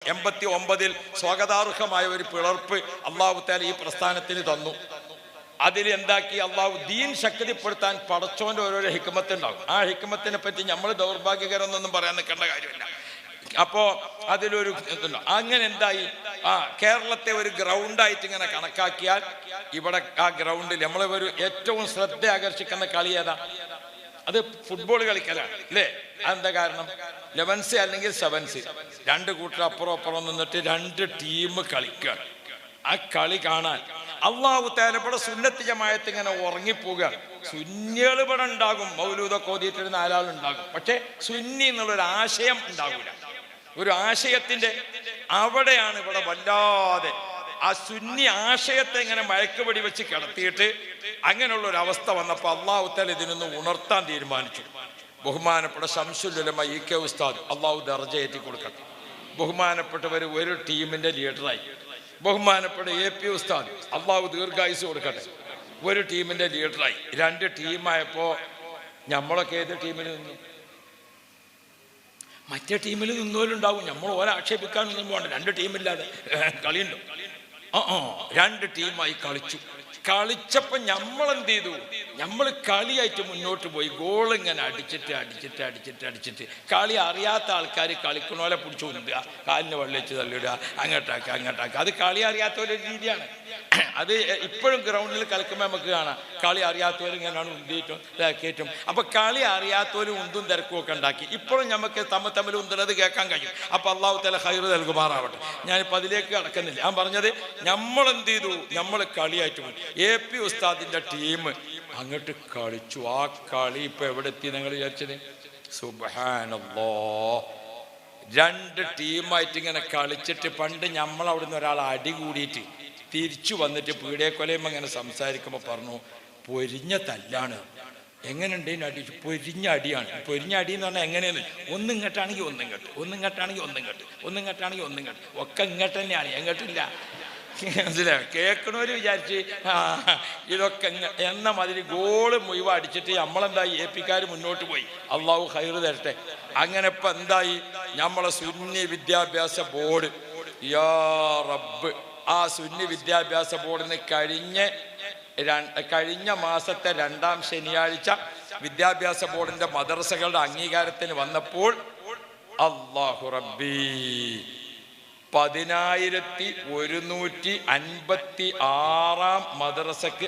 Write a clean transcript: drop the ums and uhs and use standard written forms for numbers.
89 സ്വാഗതാർഹമായ ഒരു പിളർപ്പ് അള്ളാഹു തആല ഈ പ്രസ്ഥാനത്തിന് തന്നു. അതിൽ എന്താക്കി അള്ളാഹു ദീൻ ശക്തിപ്പെടുത്താൻ പടച്ചോന്റെ ഓരോരോ ഹിക്മത്ത് ഉണ്ടാകും. ആ ഹിക്മത്തിനെ പറ്റി നമ്മൾ ദൗർഭാഗ്യകരെന്നൊന്നും പറയാൻ നിൽക്കേണ്ട കാര്യമില്ല. അപ്പോ അതിലൊരു ഇതുണ്ട്. അങ്ങനെ എന്തായി, കേരളത്തെ ഒരു ഗ്രൗണ്ടായിട്ട് ഇങ്ങനെ കണക്കാക്കിയാൽ ഇവിടെ ആ ഗ്രൗണ്ടിൽ നമ്മളെ ഒരു ഏറ്റവും ശ്രദ്ധ ആകർഷിക്കുന്ന കളി ഏതാ? അത് ഫുട്ബോൾ കളിക്കലാണ് അല്ലേ? അതെന്താ കാരണം? 11 അല്ലെങ്കിൽ 7 രണ്ട് കൂട്ടർ അപ്പുറം നിന്നിട്ട് 2 ടീം കളിക്കുകയാണ്. ആ കളി കാണാൻ അള്ളാഹു തആല ഇവിടെ സുന്നത്ത് ജമാഅത്ത് ഇങ്ങനെ ഉറങ്ങിപ്പോവുക. സുന്നികൾ ഇവിടെ ഉണ്ടാകും, മൗലൂദൊക്കെ ഓതിയിട്ടൊരു 4 ആളുണ്ടാകും. പക്ഷെ സുന്നി എന്നുള്ളൊരു ആശയം ഉണ്ടാകില്ല. ഒരു ആശയത്തിന്റെ അവിടെയാണ് ഇവിടെ വല്ലാതെ ആ സുന്നി ആശയത്തെ ഇങ്ങനെ മയക്കുപടി വെച്ച് കിടത്തിയിട്ട് അങ്ങനെയുള്ള ഒരു അവസ്ഥ വന്നപ്പോൾ അള്ളാഹു തആല ഇതിനൊന്ന് ഉണർത്താൻ തീരുമാനിച്ചു. ബഹുമാനപ്പെട്ട ശംസുൽ ഉലമ ഇ.കെ. ഉസ്താദ് അള്ളാഹു ദർജ ഏറ്റി കൊടുക്കട്ടെ, ബഹുമാനപ്പെട്ടവർ ഒരു ടീമിന്റെ ലീഡറായി. ബഹുമാനപ്പെട്ട എ.പി. ഉസ്താദ് അള്ളാഹു ദീർഘായുസ് കൊടുക്കട്ടെ, ഒരു ടീമിന്റെ ലീഡറായി. 2 ടീമായപ്പോ നമ്മളൊക്കെ ഏത് ടീമിൽ നിന്നു? മറ്റേ ടീമിൽ നിന്നോലുണ്ടാവും. നമ്മൾ ഓരോ ആക്ഷേപിക്കാനൊന്നും പോകണ്ട. 2 ടീമില്ലാതെ കളിയുണ്ടോ? 2 ടീമായി കളിച്ചപ്പോ നമ്മളെന്ത് ചെയ്തു? നമ്മൾ കളിയായിട്ട് മുന്നോട്ട് പോയി. ഗോൾ ഇങ്ങനെ അടിച്ചിട്ട് കളി അറിയാത്ത ആൾക്കാർ കളിക്കണോലെ പിടിച്ചു കൊണ്ടുക, കാലിന് വെള്ളിച്ച് തള്ളിയിടുക, അങ്ങോട്ടാക്കുക. അത് കളി അറിയാത്തവരുടെ രീതിയാണ്. അത് ഇപ്പോഴും ഗ്രൗണ്ടിൽ കളിക്കുമ്പോൾ നമുക്ക് കാണാം. കളി അറിയാത്തവർ ഇങ്ങനെയാണ് ഉന്തിയിട്ടും ഇതാക്കിയിട്ടും. അപ്പൊ കളി അറിയാത്തവരും ഉന്തും തിരക്കും ഒക്കെ ഉണ്ടാക്കി. ഇപ്പോഴും നമുക്ക് തമ്മിൽ ഉന്തുന്നത് കേൾക്കാൻ കഴിയും. അപ്പൊ അള്ളാഹു തആല ഖൈർ നൽകുമാറാവട്ടെ. ഞാനിപ്പോൾ അതിലേക്ക് കടക്കുന്നില്ല. ഞാൻ പറഞ്ഞത് നമ്മളെന്ത് ചെയ്തു? നമ്മൾ കളിയായിട്ട് പോയി. എ.പി. ഉസ്താദിന്റെ ടീം അങ്ങോട്ട് കളിച്ചു. ആ കളി ഇപ്പൊ എവിടെ എത്തി നിങ്ങൾ വിചാരിച്ചത്? സുബ്ഹാനല്ലാഹ്, 2 ടീമായിട്ട് ഇങ്ങനെ കളിച്ചിട്ട് പണ്ട് നമ്മളവിടുന്ന് ഒരാൾ അടി കൂടിയിട്ട് തിരിച്ചു വന്നിട്ട് പീഡിയക്കൊലയും അങ്ങനെ സംസാരിക്കുമ്പോൾ പറഞ്ഞു, പൊരിഞ്ഞ തല്ലാണ്. എങ്ങനെയുണ്ട് അടിച്ചു? പൊരിഞ്ഞ അടിയാണ്. പൊരിഞ്ഞ അടി എന്ന് പറഞ്ഞാൽ എങ്ങനെയാണ്? ഒന്നിങ്ങോട്ടാണെങ്കിൽ ഒന്നിങ്ങോട്ട് ഒക്കെ ഇങ്ങോട്ട് തന്നെയാണ്, എങ്ങോട്ടില്ല. മനസ്സിലായോ? കേൾക്കണവര് വിചാരിച്ച് ഇതൊക്കെ എന്ന മാതിരി ഗോള് മുഴുവൻ അടിച്ചിട്ട് നമ്മളെന്തായി? എ.പി.കാർ മുന്നോട്ട് പോയി. അള്ളാഹു ഖൈർ തരട്ടെ. അങ്ങനെ ഇപ്പം എന്തായി? നമ്മളെ സുന്നി വിദ്യാഭ്യാസ ബോർഡ്, യാ റബ്ബ്, ആ സുന്നി വിദ്യാഭ്യാസ ബോർഡിന് കഴിഞ്ഞ മാസത്തെ 2ാം ശനിയാഴ്ച വിദ്യാഭ്യാസ ബോർഡിന്റെ മദ്രസകളുടെ അംഗീകാരത്തിന് വന്നപ്പോൾ അല്ലാഹു റബ്ബി 10156 മദ്രസക്ക്